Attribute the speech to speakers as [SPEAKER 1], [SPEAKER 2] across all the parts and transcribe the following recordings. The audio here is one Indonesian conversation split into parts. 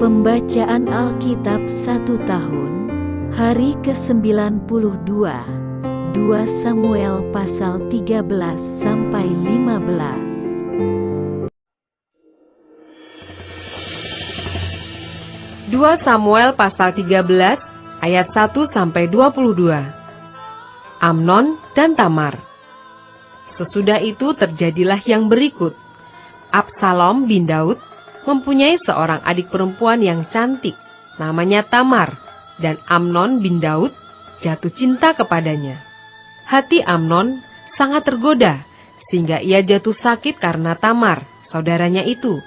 [SPEAKER 1] Pembacaan Alkitab 1 tahun, hari ke-92, 2 Samuel pasal 13-15.
[SPEAKER 2] 2 Samuel pasal 13 ayat 1-22. Amnon dan Tamar. Sesudah itu terjadilah yang berikut. Absalom bin Daud mempunyai seorang adik perempuan yang cantik, namanya Tamar, dan Amnon bin Daud jatuh cinta kepadanya. Hati Amnon sangat tergoda, sehingga ia jatuh sakit karena Tamar, saudaranya itu.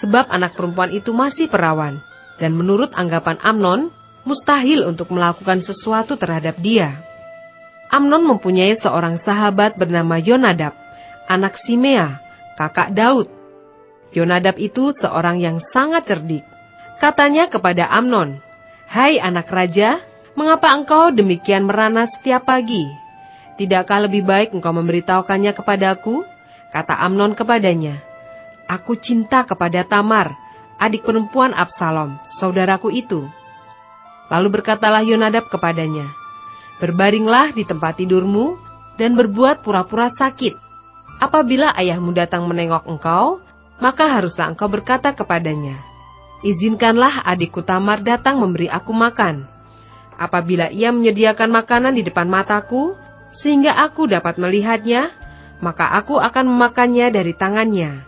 [SPEAKER 2] Sebab anak perempuan itu masih perawan, dan menurut anggapan Amnon, mustahil untuk melakukan sesuatu terhadap dia. Amnon mempunyai seorang sahabat bernama Yonadab, anak Simea, kakak Daud. Yonadab itu seorang yang sangat cerdik. Katanya kepada Amnon, "Hai anak raja, mengapa engkau demikian merana setiap pagi? Tidakkah lebih baik engkau memberitahukannya kepadaku?" Kata Amnon kepadanya, "Aku cinta kepada Tamar, adik perempuan Absalom, saudaraku itu." Lalu berkatalah Yonadab kepadanya, "Berbaringlah di tempat tidurmu dan berbuat pura-pura sakit. Apabila ayahmu datang menengok engkau, maka haruslah engkau berkata kepadanya, 'Izinkanlah adikku Tamar datang memberi aku makan.' Apabila ia menyediakan makanan di depan mataku, sehingga aku dapat melihatnya, maka aku akan memakannya dari tangannya."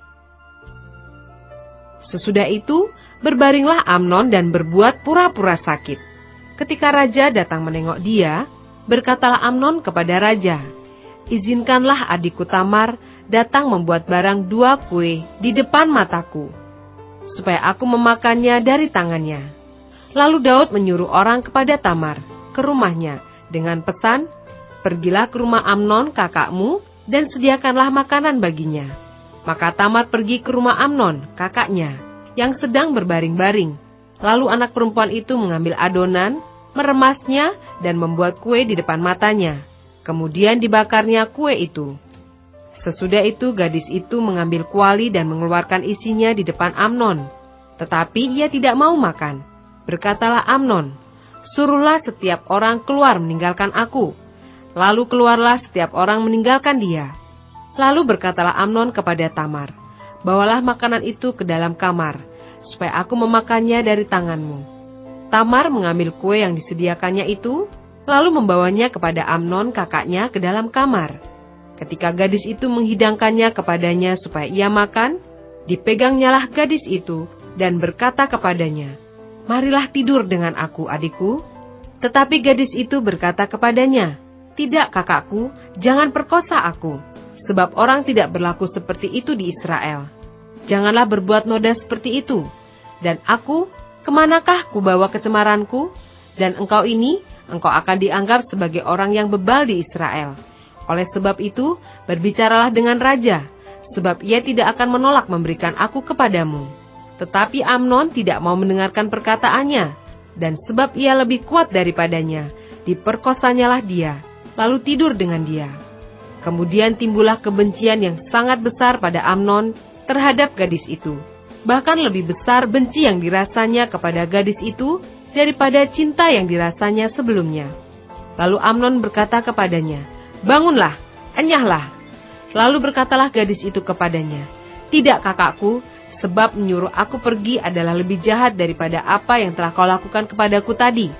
[SPEAKER 2] Sesudah itu, berbaringlah Amnon dan berbuat pura-pura sakit. Ketika raja datang menengok dia, berkatalah Amnon kepada raja, "Izinkanlah adikku Tamar datang membuat barang 2 kue di depan mataku, supaya aku memakannya dari tangannya." Lalu Daud menyuruh orang kepada Tamar ke rumahnya dengan pesan, "Pergilah ke rumah Amnon kakakmu dan sediakanlah makanan baginya." Maka Tamar pergi ke rumah Amnon kakaknya yang sedang berbaring-baring. Lalu anak perempuan itu mengambil adonan, meremasnya dan membuat kue di depan matanya. Kemudian dibakarnya kue itu. Sesudah itu gadis itu mengambil kuali dan mengeluarkan isinya di depan Amnon. Tetapi ia tidak mau makan. Berkatalah Amnon, "Suruhlah setiap orang keluar meninggalkan aku." Lalu keluarlah setiap orang meninggalkan dia. Lalu berkatalah Amnon kepada Tamar, "Bawalah makanan itu ke dalam kamar, supaya aku memakannya dari tanganmu." Tamar mengambil kue yang disediakannya itu, lalu membawanya kepada Amnon kakaknya ke dalam kamar. Ketika gadis itu menghidangkannya kepadanya supaya ia makan, dipegangnyalah gadis itu dan berkata kepadanya, "Marilah tidur dengan aku, adikku." Tetapi gadis itu berkata kepadanya, "Tidak kakakku, jangan perkosa aku, sebab orang tidak berlaku seperti itu di Israel. Janganlah berbuat noda seperti itu. Dan aku, kemanakah kubawa kecemaranku? Dan engkau akan dianggap sebagai orang yang bebal di Israel. Oleh sebab itu, berbicaralah dengan raja, sebab ia tidak akan menolak memberikan aku kepadamu." Tetapi Amnon tidak mau mendengarkan perkataannya, dan sebab ia lebih kuat daripadanya, diperkosanyalah dia, lalu tidur dengan dia. Kemudian timbullah kebencian yang sangat besar pada Amnon terhadap gadis itu. Bahkan lebih besar benci yang dirasanya kepada gadis itu daripada cinta yang dirasanya sebelumnya. Lalu Amnon berkata kepadanya, "Bangunlah, enyahlah." Lalu berkatalah gadis itu kepadanya, "Tidak kakakku, sebab menyuruh aku pergi adalah lebih jahat daripada apa yang telah kau lakukan kepadaku tadi."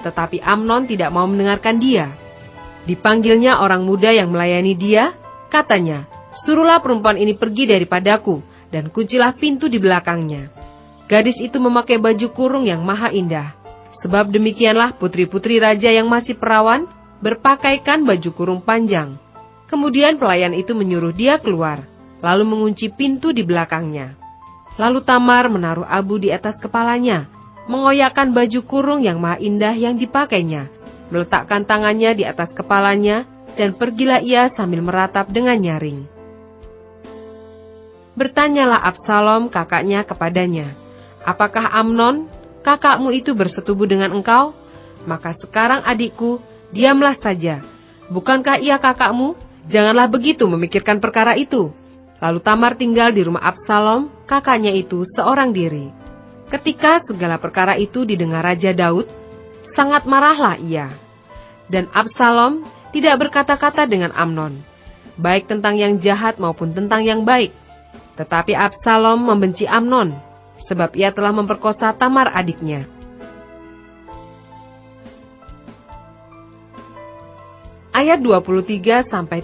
[SPEAKER 2] Tetapi Amnon tidak mau mendengarkan dia. Dipanggilnya orang muda yang melayani dia, katanya, "Suruhlah perempuan ini pergi daripadaku, dan kuncilah pintu di belakangnya." Gadis itu memakai baju kurung yang maha indah, sebab demikianlah putri-putri raja yang masih perawan berpakaikan baju kurung panjang. Kemudian pelayan itu menyuruh dia keluar, lalu mengunci pintu di belakangnya. Lalu Tamar menaruh abu di atas kepalanya, mengoyakkan baju kurung yang maha indah yang dipakainya, meletakkan tangannya di atas kepalanya, dan pergilah ia sambil meratap dengan nyaring. Bertanyalah Absalom kakaknya kepadanya, "Apakah Amnon, kakakmu itu bersetubuh dengan engkau? Maka sekarang adikku, diamlah saja. Bukankah ia kakakmu? Janganlah begitu memikirkan perkara itu." Lalu Tamar tinggal di rumah Absalom, kakaknya itu seorang diri. Ketika segala perkara itu didengar Raja Daud, sangat marahlah ia. Dan Absalom tidak berkata-kata dengan Amnon, baik tentang yang jahat maupun tentang yang baik. Tetapi Absalom membenci Amnon, sebab ia telah memperkosa Tamar adiknya. Ayat 23-39.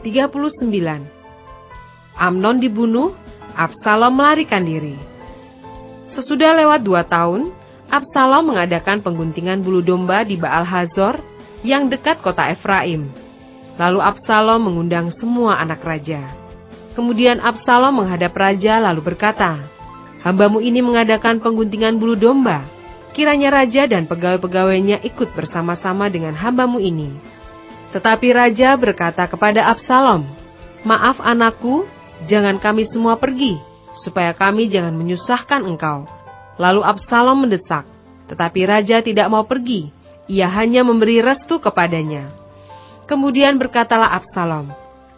[SPEAKER 2] Amnon dibunuh, Absalom melarikan diri. Sesudah lewat 2 tahun, Absalom mengadakan pengguntingan bulu domba di Baal Hazor yang dekat kota Efraim. Lalu Absalom mengundang semua anak raja. Kemudian Absalom menghadap raja lalu berkata, "Hambamu ini mengadakan pengguntingan bulu domba. Kiranya raja dan pegawai-pegawainya ikut bersama-sama dengan hambamu ini." Tetapi raja berkata kepada Absalom, "Maaf anakku, jangan kami semua pergi, supaya kami jangan menyusahkan engkau." Lalu Absalom mendesak, tetapi raja tidak mau pergi, ia hanya memberi restu kepadanya. Kemudian berkatalah Absalom,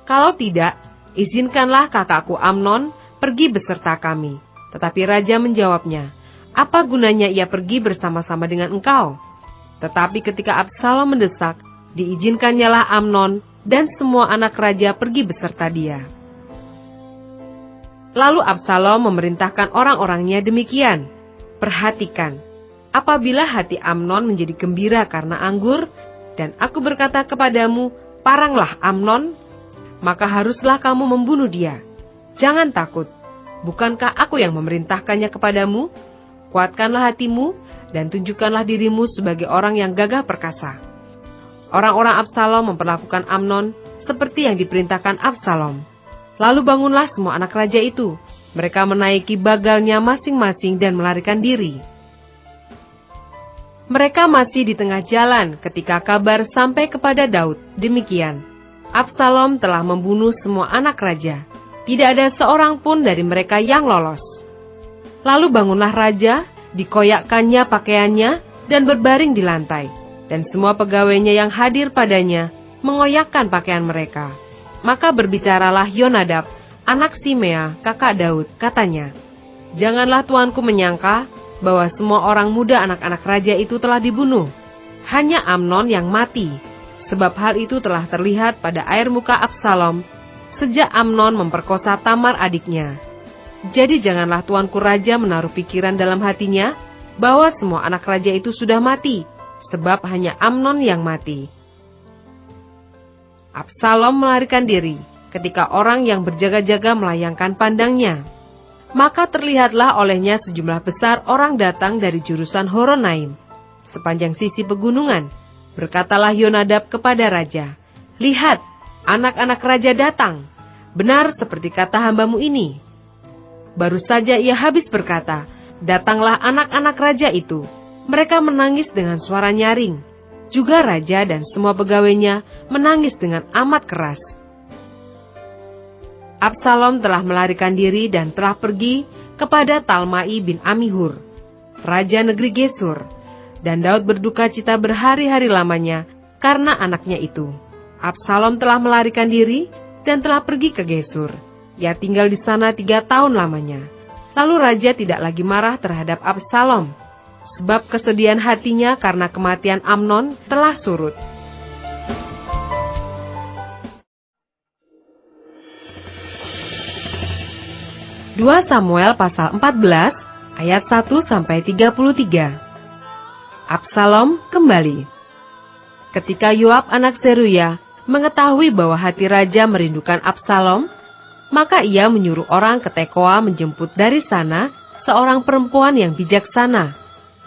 [SPEAKER 2] "Kalau tidak, izinkanlah kakakku Amnon pergi beserta kami." Tetapi raja menjawabnya, "Apa gunanya ia pergi bersama-sama dengan engkau?" Tetapi ketika Absalom mendesak, diizinkannyalah Amnon dan semua anak raja pergi beserta dia. Lalu Absalom memerintahkan orang-orangnya demikian, "Perhatikan, apabila hati Amnon menjadi gembira karena anggur, dan aku berkata kepadamu, paranglah Amnon, maka haruslah kamu membunuh dia. Jangan takut, bukankah aku yang memerintahkannya kepadamu? Kuatkanlah hatimu dan tunjukkanlah dirimu sebagai orang yang gagah perkasa." Orang-orang Absalom memperlakukan Amnon seperti yang diperintahkan Absalom. Lalu bangunlah semua anak raja itu. Mereka menaiki bagalnya masing-masing dan melarikan diri. Mereka masih di tengah jalan ketika kabar sampai kepada Daud. Demikian, Absalom telah membunuh semua anak raja. Tidak ada seorang pun dari mereka yang lolos. Lalu bangunlah raja, dikoyakkannya pakaiannya, dan berbaring di lantai. Dan semua pegawainya yang hadir padanya mengoyakkan pakaian mereka. Maka berbicaralah Yonadab, anak Simea, kakak Daud, katanya, "Janganlah tuanku menyangka bahwa semua orang muda anak-anak raja itu telah dibunuh. Hanya Amnon yang mati, sebab hal itu telah terlihat pada air muka Absalom sejak Amnon memperkosa Tamar adiknya. Jadi janganlah tuanku raja menaruh pikiran dalam hatinya bahwa semua anak raja itu sudah mati, sebab hanya Amnon yang mati." Absalom melarikan diri ketika orang yang berjaga-jaga melayangkan pandangnya. Maka terlihatlah olehnya sejumlah besar orang datang dari jurusan Horonaim, sepanjang sisi pegunungan. Berkatalah Yonadab kepada raja, "Lihat, anak-anak raja datang, benar seperti kata hambamu ini." Baru saja ia habis berkata, datanglah anak-anak raja itu. Mereka menangis dengan suara nyaring. Juga raja dan semua pegawainya menangis dengan amat keras. Absalom telah melarikan diri dan telah pergi kepada Talmai bin Amihur, raja negeri Gesur. Dan Daud berduka cita berhari-hari lamanya karena anaknya itu. Absalom telah melarikan diri dan telah pergi ke Gesur. Ia tinggal di sana 3 tahun lamanya. Lalu raja tidak lagi marah terhadap Absalom, sebab kesedihan hatinya karena kematian Amnon telah surut. Dua Samuel pasal 14 ayat 1-33. Absalom kembali. Ketika Yoab anak Seruya mengetahui bahwa hati raja merindukan Absalom, maka ia menyuruh orang ke Tekoa menjemput dari sana seorang perempuan yang bijaksana.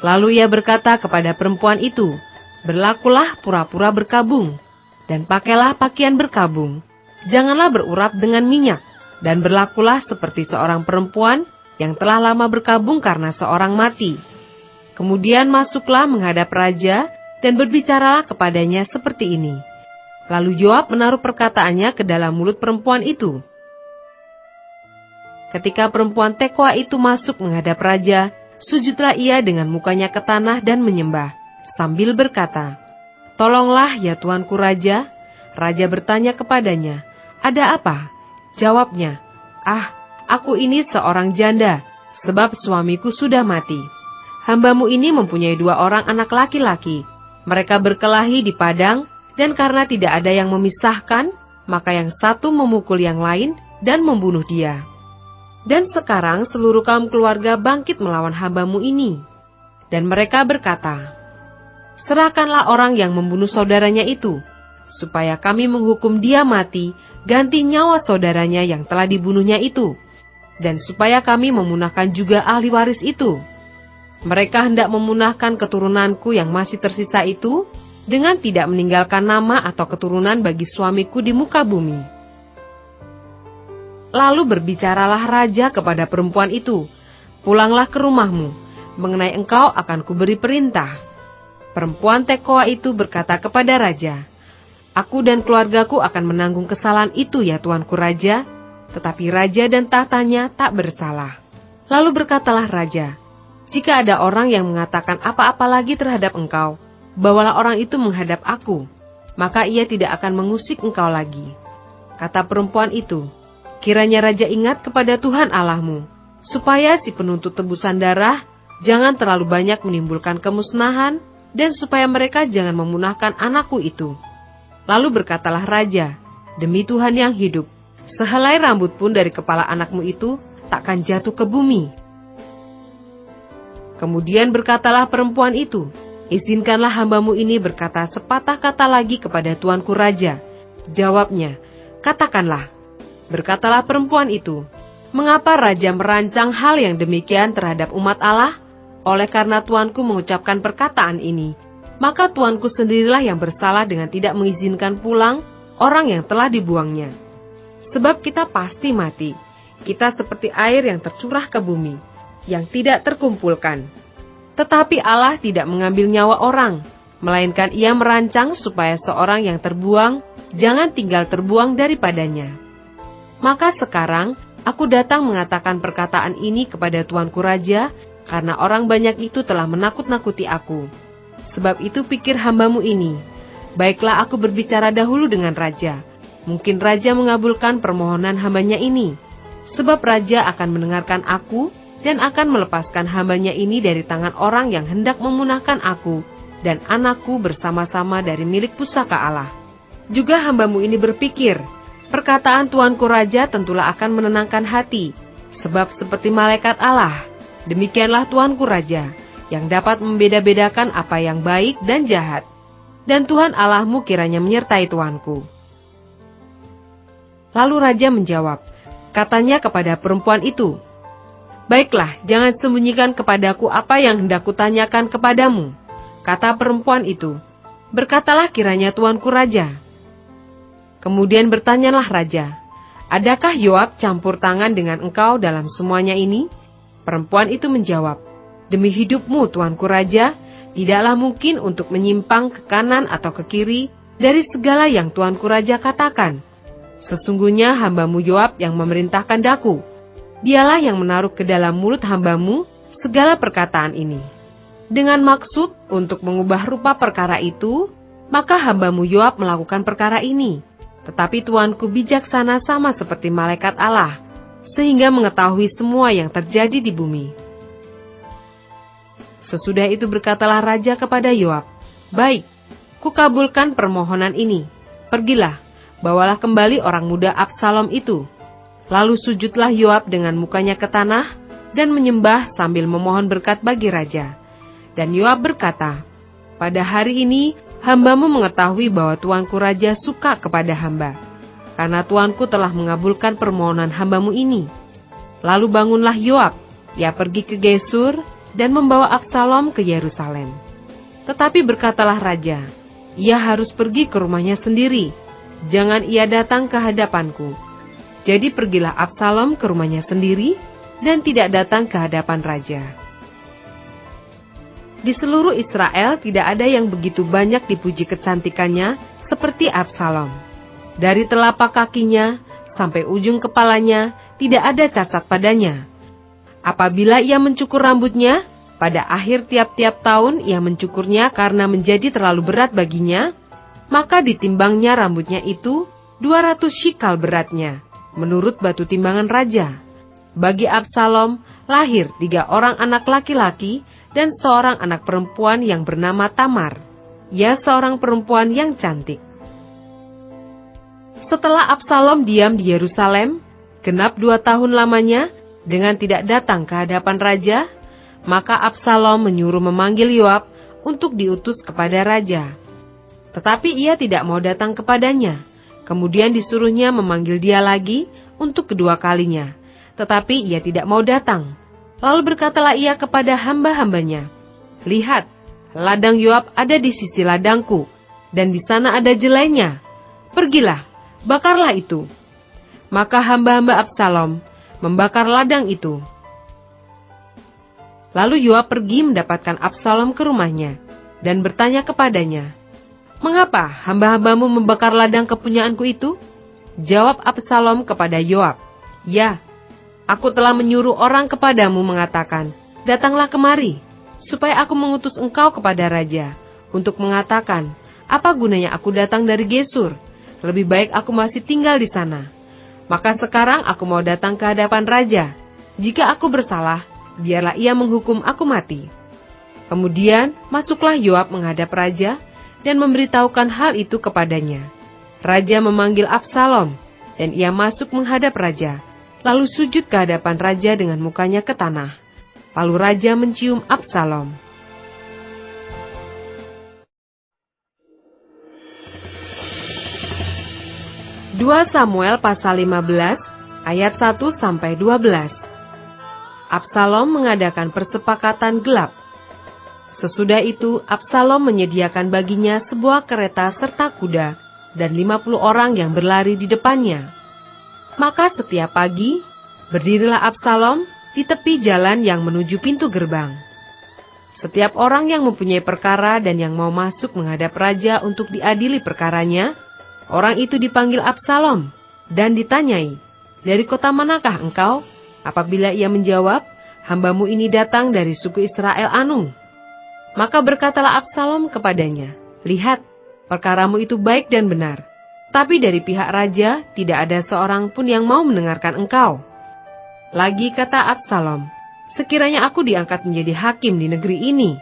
[SPEAKER 2] Lalu ia berkata kepada perempuan itu, "Berlakulah pura-pura berkabung, dan pakailah pakaian berkabung. Janganlah berurap dengan minyak, dan berlakulah seperti seorang perempuan yang telah lama berkabung karena seorang mati." Kemudian masuklah menghadap raja, dan berbicaralah kepadanya seperti ini. Lalu Yoab menaruh perkataannya ke dalam mulut perempuan itu. Ketika perempuan Tekoa itu masuk menghadap raja, sujudlah ia dengan mukanya ke tanah dan menyembah, sambil berkata, "Tolonglah ya tuanku raja." Raja bertanya kepadanya, "Ada apa?" Jawabnya, "Ah, aku ini seorang janda, sebab suamiku sudah mati. hambamu ini mempunyai 2 orang anak laki-laki. Mereka berkelahi di padang, dan karena tidak ada yang memisahkan, maka yang satu memukul yang lain dan membunuh dia. Dan sekarang seluruh kaum keluarga bangkit melawan hambamu ini. Dan mereka berkata, serahkanlah orang yang membunuh saudaranya itu, supaya kami menghukum dia mati, ganti nyawa saudaranya yang telah dibunuhnya itu, dan supaya kami memunahkan juga ahli waris itu. Mereka hendak memunahkan keturunanku yang masih tersisa itu, dengan tidak meninggalkan nama atau keturunan bagi suamiku di muka bumi. Lalu berbicaralah raja kepada perempuan itu, pulanglah ke rumahmu, mengenai engkau akan kuberi perintah. Perempuan Tekoa itu berkata kepada raja, aku dan keluargaku akan menanggung kesalahan itu ya tuanku raja, tetapi raja dan tahtanya tak bersalah. Lalu berkatalah raja, jika ada orang yang mengatakan apa-apa lagi terhadap engkau, bawalah orang itu menghadap aku, maka ia tidak akan mengusik engkau lagi. Kata perempuan itu, kiranya raja ingat kepada Tuhan Allahmu, supaya si penuntut tebusan darah jangan terlalu banyak menimbulkan kemusnahan, dan supaya mereka jangan memunahkan anakku itu. Lalu berkatalah raja, demi Tuhan yang hidup, sehelai rambut pun dari kepala anakmu itu takkan jatuh ke bumi. Kemudian berkatalah perempuan itu, izinkanlah hambamu ini berkata sepatah kata lagi kepada tuanku raja. Jawabnya, katakanlah. Berkatalah perempuan itu, mengapa raja merancang hal yang demikian terhadap umat Allah? Oleh karena tuanku mengucapkan perkataan ini, maka tuanku sendirilah yang bersalah dengan tidak mengizinkan pulang orang yang telah dibuangnya. Sebab kita pasti mati, kita seperti air yang tercurah ke bumi, yang tidak terkumpulkan. Tetapi Allah tidak mengambil nyawa orang, melainkan Ia merancang supaya seorang yang terbuang jangan tinggal terbuang daripadanya. Maka sekarang aku datang mengatakan perkataan ini kepada tuanku raja, karena orang banyak itu telah menakut-nakuti aku. Sebab itu pikir hambamu ini, baiklah aku berbicara dahulu dengan raja. Mungkin raja mengabulkan permohonan hambanya ini. Sebab raja akan mendengarkan aku, dan akan melepaskan hambanya ini dari tangan orang yang hendak memunahkan aku, dan anakku bersama-sama dari milik pusaka Allah. Juga hambamu ini berpikir, perkataan tuanku raja tentulah akan menenangkan hati, sebab seperti malaikat Allah, demikianlah tuanku raja, yang dapat membeda-bedakan apa yang baik dan jahat. Dan Tuhan Allahmu kiranya menyertai tuanku. Lalu raja menjawab, katanya kepada perempuan itu, baiklah, jangan sembunyikan kepadaku apa yang hendak kutanyakan kepadamu. Kata perempuan itu, berkatalah kiranya tuanku raja. Kemudian bertanyalah raja, adakah Yoab campur tangan dengan engkau dalam semuanya ini? Perempuan itu menjawab, demi hidupmu tuanku raja, tidaklah mungkin untuk menyimpang ke kanan atau ke kiri dari segala yang tuanku raja katakan. Sesungguhnya hambamu Yoab yang memerintahkan daku. Dialah yang menaruh ke dalam mulut hambamu segala perkataan ini. Dengan maksud untuk mengubah rupa perkara itu, maka hambamu Yoab melakukan perkara ini. Tetapi tuanku bijaksana sama seperti malaikat Allah, sehingga mengetahui semua yang terjadi di bumi. Sesudah itu berkatalah raja kepada Yoab, baik, kukabulkan permohonan ini. Pergilah, bawalah kembali orang muda Absalom itu. Lalu sujudlah Yoab dengan mukanya ke tanah, dan menyembah sambil memohon berkat bagi raja. Dan Yoab berkata, pada hari ini hambamu mengetahui bahwa tuanku raja suka kepada hamba, karena tuanku telah mengabulkan permohonan hambamu ini. Lalu bangunlah Yoab, ia pergi ke Gesur dan membawa Absalom ke Yerusalem. Tetapi berkatalah raja, ia harus pergi ke rumahnya sendiri, jangan ia datang ke hadapanku. Jadi pergilah Absalom ke rumahnya sendiri dan tidak datang ke hadapan raja. Di seluruh Israel tidak ada yang begitu banyak dipuji kecantikannya seperti Absalom. Dari telapak kakinya sampai ujung kepalanya tidak ada cacat padanya. Apabila ia mencukur rambutnya, pada akhir tiap-tiap tahun ia mencukurnya karena menjadi terlalu berat baginya, maka ditimbangnya rambutnya itu 200 shikal beratnya, menurut batu timbangan raja. Bagi Absalom lahir 3 orang anak laki-laki, dan seorang anak perempuan yang bernama Tamar. Ia seorang perempuan yang cantik. Setelah Absalom diam di Yerusalem, genap 2 tahun lamanya, dengan tidak datang ke hadapan raja, maka Absalom menyuruh memanggil Yoab untuk diutus kepada raja. Tetapi ia tidak mau datang kepadanya. Kemudian disuruhnya memanggil dia lagi untuk kedua kalinya. Tetapi ia tidak mau datang. Lalu berkatalah ia kepada hamba-hambanya, "Lihat, ladang Yoab ada di sisi ladangku, dan di sana ada jelainya. Pergilah, bakarlah itu." Maka hamba-hamba Absalom membakar ladang itu. Lalu Yoab pergi mendapatkan Absalom ke rumahnya dan bertanya kepadanya, "Mengapa hamba-hambamu membakar ladang kepunyaanku itu?" Jawab Absalom kepada Yoab, "Ya, aku telah menyuruh orang kepadamu mengatakan, 'Datanglah kemari,' supaya aku mengutus engkau kepada raja untuk mengatakan, 'Apa gunanya aku datang dari Gesur? Lebih baik aku masih tinggal di sana.' Maka sekarang aku mau datang ke hadapan raja. Jika aku bersalah, biarlah ia menghukum aku mati." Kemudian masuklah Yoab menghadap raja dan memberitahukan hal itu kepadanya. Raja memanggil Absalom, dan ia masuk menghadap raja, lalu sujud ke hadapan raja dengan mukanya ke tanah. Lalu raja mencium Absalom. Dua Samuel pasal 15 ayat 1-12. Absalom mengadakan persepakatan gelap. Sesudah itu Absalom menyediakan baginya sebuah kereta serta kuda dan 50 orang yang berlari di depannya. Maka setiap pagi berdirilah Absalom di tepi jalan yang menuju pintu gerbang. Setiap orang yang mempunyai perkara dan yang mau masuk menghadap raja untuk diadili perkaranya, orang itu dipanggil Absalom dan ditanyai, "Dari kota manakah engkau?" Apabila ia menjawab, "Hambamu ini datang dari suku Israel anu." Maka berkatalah Absalom kepadanya, "Lihat, perkaramu itu baik dan benar. Tapi dari pihak raja tidak ada seorang pun yang mau mendengarkan engkau." Lagi kata Absalom, "Sekiranya aku diangkat menjadi hakim di negeri ini,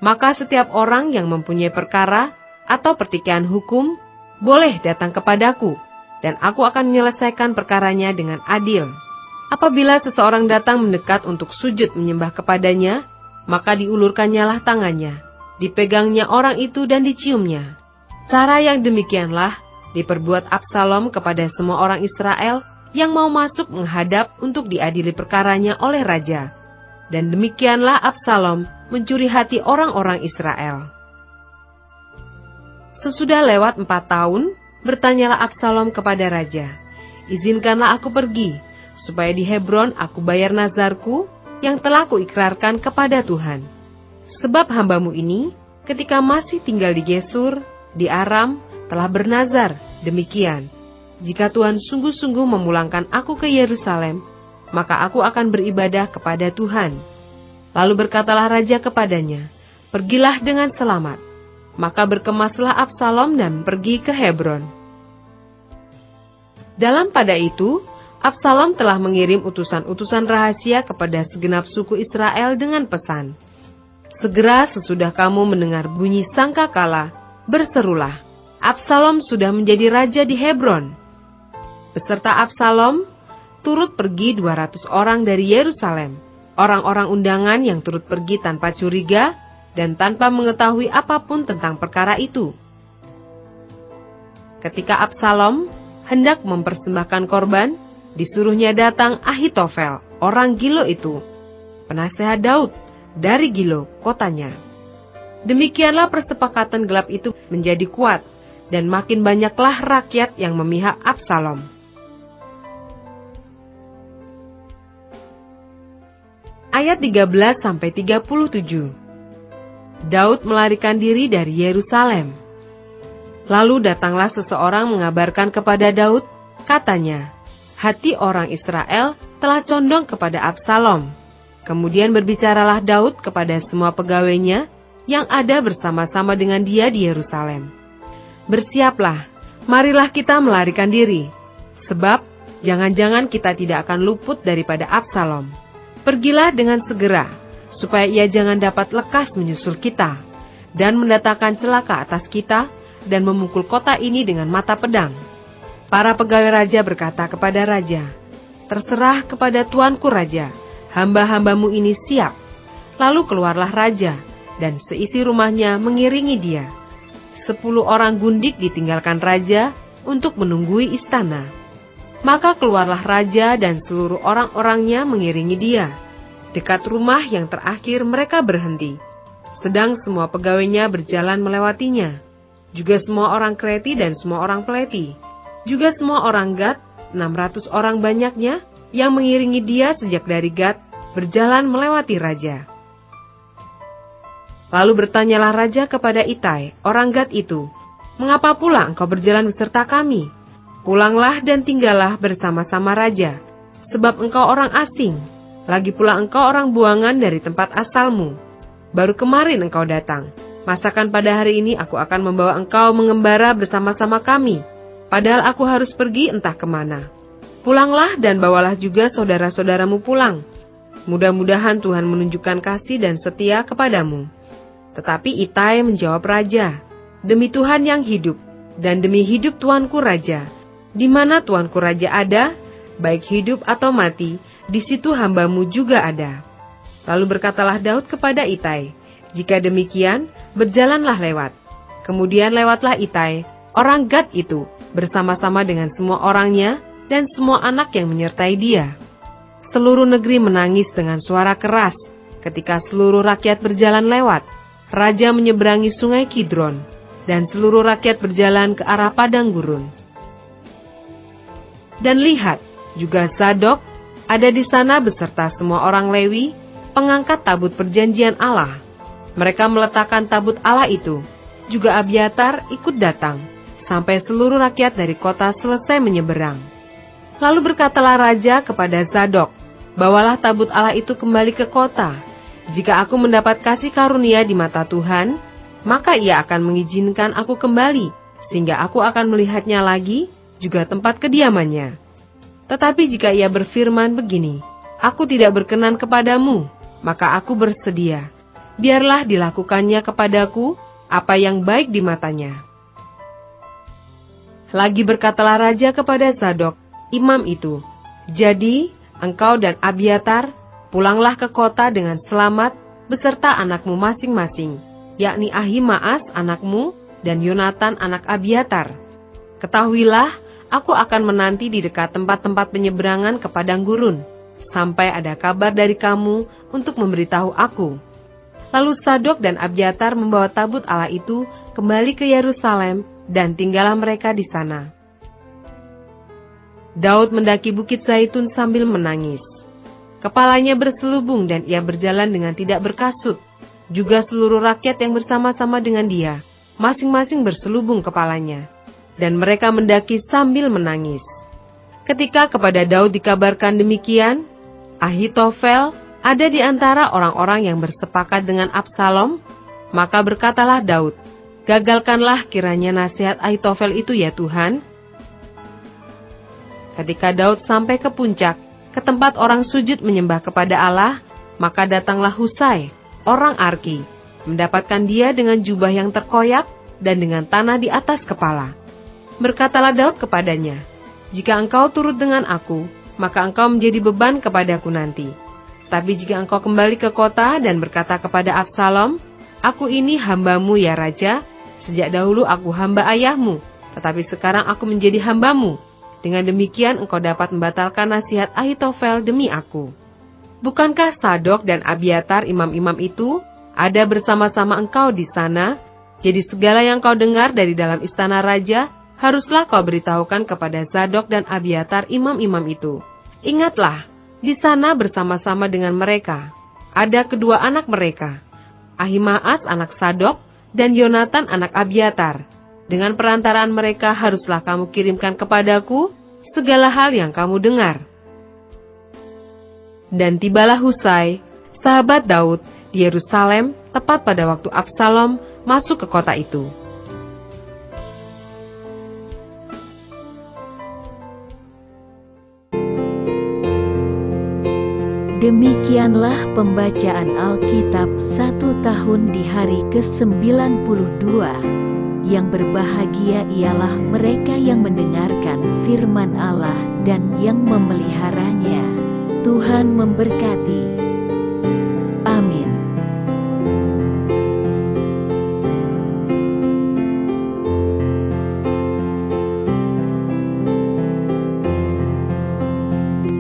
[SPEAKER 2] maka setiap orang yang mempunyai perkara atau pertikaian hukum boleh datang kepadaku, dan aku akan menyelesaikan perkaranya dengan adil. Apabila seseorang datang mendekat untuk sujud menyembah kepadanya, maka diulurkannya lah tangannya, dipegangnya orang itu dan diciumnya." Cara yang demikianlah diperbuat Absalom kepada semua orang Israel yang mau masuk menghadap untuk diadili perkaranya oleh raja. Dan demikianlah Absalom mencuri hati orang-orang Israel. Sesudah lewat 4 tahun, bertanyalah Absalom kepada raja, "Izinkanlah aku pergi, supaya di Hebron aku bayar nazarku yang telah kuikrarkan kepada Tuhan. Sebab hambamu ini, ketika masih tinggal di Gesur, di Aram, telah bernazar demikian, jika Tuhan sungguh-sungguh memulangkan aku ke Yerusalem, maka aku akan beribadah kepada Tuhan." Lalu berkatalah raja kepadanya, "Pergilah dengan selamat." Maka berkemaslah Absalom dan pergi ke Hebron. Dalam pada itu, Absalom telah mengirim utusan-utusan rahasia kepada segenap suku Israel dengan pesan, "Segera sesudah kamu mendengar bunyi sangkakala, berserulah, Absalom sudah menjadi raja di Hebron." Beserta Absalom, turut pergi 200 orang dari Yerusalem, orang-orang undangan yang turut pergi tanpa curiga dan tanpa mengetahui apapun tentang perkara itu. Ketika Absalom hendak mempersembahkan korban, disuruhnya datang Ahitofel, orang Gilo itu, penasehat Daud dari Gilo, kotanya. Demikianlah persepakatan gelap itu menjadi kuat, dan makin banyaklah rakyat yang memihak Absalom. Ayat 13-37. Daud melarikan diri dari Yerusalem. Lalu datanglah seseorang mengabarkan kepada Daud, katanya, "Hati orang Israel telah condong kepada Absalom." Kemudian berbicaralah Daud kepada semua pegawainya yang ada bersama-sama dengan dia di Yerusalem, "Bersiaplah, marilah kita melarikan diri, sebab jangan-jangan kita tidak akan luput daripada Absalom. Pergilah dengan segera, supaya ia jangan dapat lekas menyusul kita, dan mendatangkan celaka atas kita, dan memukul kota ini dengan mata pedang." Para pegawai raja berkata kepada raja, "Terserah kepada tuanku raja, hamba-hambamu ini siap." Lalu keluarlah raja, dan seisi rumahnya mengiringi dia. 10 orang gundik ditinggalkan raja untuk menunggui istana. Maka keluarlah raja dan seluruh orang-orangnya mengiringi dia. Dekat rumah yang terakhir mereka berhenti, sedang semua pegawainya berjalan melewatinya. Juga semua orang Kreti dan semua orang Peleti. Juga semua orang Gad, 600 orang banyaknya, yang mengiringi dia sejak dari Gad, berjalan melewati raja. Lalu bertanyalah raja kepada Itai, orang Gad itu, "Mengapa pula engkau berjalan beserta kami? Pulanglah dan tinggallah bersama-sama raja, sebab engkau orang asing, lagi pula engkau orang buangan dari tempat asalmu. Baru kemarin engkau datang, masakan pada hari ini aku akan membawa engkau mengembara bersama-sama kami, padahal aku harus pergi entah kemana. Pulanglah dan bawalah juga saudara-saudaramu pulang. Mudah-mudahan Tuhan menunjukkan kasih dan setia kepadamu." Tetapi Itai menjawab raja, "Demi Tuhan yang hidup, dan demi hidup tuanku raja, di mana tuanku raja ada, baik hidup atau mati, di situ hambamu juga ada." Lalu berkatalah Daud kepada Itai, "Jika demikian, berjalanlah lewat." Kemudian lewatlah Itai, orang Gad itu, bersama-sama dengan semua orangnya dan semua anak yang menyertai dia. Seluruh negeri menangis dengan suara keras ketika seluruh rakyat berjalan lewat. Raja menyeberangi sungai Kidron, dan seluruh rakyat berjalan ke arah padang gurun. Dan lihat, juga Zadok ada di sana beserta semua orang Lewi, pengangkat tabut perjanjian Allah. Mereka meletakkan tabut Allah itu. Juga Abiatar ikut datang, sampai seluruh rakyat dari kota selesai menyeberang. Lalu berkatalah raja kepada Zadok, "Bawalah tabut Allah itu kembali ke kota. Jika aku mendapat kasih karunia di mata Tuhan, maka ia akan mengizinkan aku kembali, sehingga aku akan melihatnya lagi, juga tempat kediamannya. Tetapi jika ia berfirman begini, 'Aku tidak berkenan kepadamu,' maka aku bersedia. Biarlah dilakukannya kepadaku apa yang baik di matanya." Lagi berkatalah raja kepada Zadok, imam itu, "Jadi, engkau dan Abiatar, pulanglah ke kota dengan selamat beserta anakmu masing-masing, yakni Ahimaas anakmu dan Yonatan anak Abiatar. Ketahuilah, aku akan menanti di dekat tempat-tempat penyeberangan ke padang gurun, sampai ada kabar dari kamu untuk memberitahu aku." Lalu Zadok dan Abiatar membawa tabut Allah itu kembali ke Yerusalem, dan tinggallah mereka di sana. Daud mendaki Bukit Zaitun sambil menangis. Kepalanya berselubung dan ia berjalan dengan tidak berkasut. Juga seluruh rakyat yang bersama-sama dengan dia, masing-masing berselubung kepalanya. Dan mereka mendaki sambil menangis. Ketika kepada Daud dikabarkan demikian, Ahitofel ada di antara orang-orang yang bersepakat dengan Absalom, maka berkatalah Daud, "Gagalkanlah kiranya nasihat Ahitofel itu ya Tuhan." Ketika Daud sampai ke puncak, ke tempat orang sujud menyembah kepada Allah, maka datanglah Husai, orang Arki, mendapatkan dia dengan jubah yang terkoyak dan dengan tanah di atas kepala. Berkatalah Daud kepadanya, "Jika engkau turut dengan aku, maka engkau menjadi beban kepadaku nanti. Tapi jika engkau kembali ke kota dan berkata kepada Absalom, 'Aku ini hambamu ya Raja, sejak dahulu aku hamba ayahmu, tetapi sekarang aku menjadi hambamu. Dengan demikian engkau dapat membatalkan nasihat Ahitofel demi aku.' Bukankah Sadok dan Abiatar imam-imam itu ada bersama-sama engkau di sana? Jadi segala yang kau dengar dari dalam istana raja, haruslah kau beritahukan kepada Zadok dan Abiatar imam-imam itu. Ingatlah, di sana bersama-sama dengan mereka ada kedua anak mereka, Ahimaas anak Sadok dan Yonatan anak Abiatar. Dengan perantaraan mereka haruslah kamu kirimkan kepadaku segala hal yang kamu dengar." Dan tibalah Husai, sahabat Daud, di Yerusalem tepat pada waktu Absalom masuk ke kota itu.
[SPEAKER 1] Demikianlah pembacaan Alkitab 1 tahun di hari ke-92. Yang berbahagia ialah mereka yang mendengarkan firman Allah dan yang memeliharanya. Tuhan memberkati.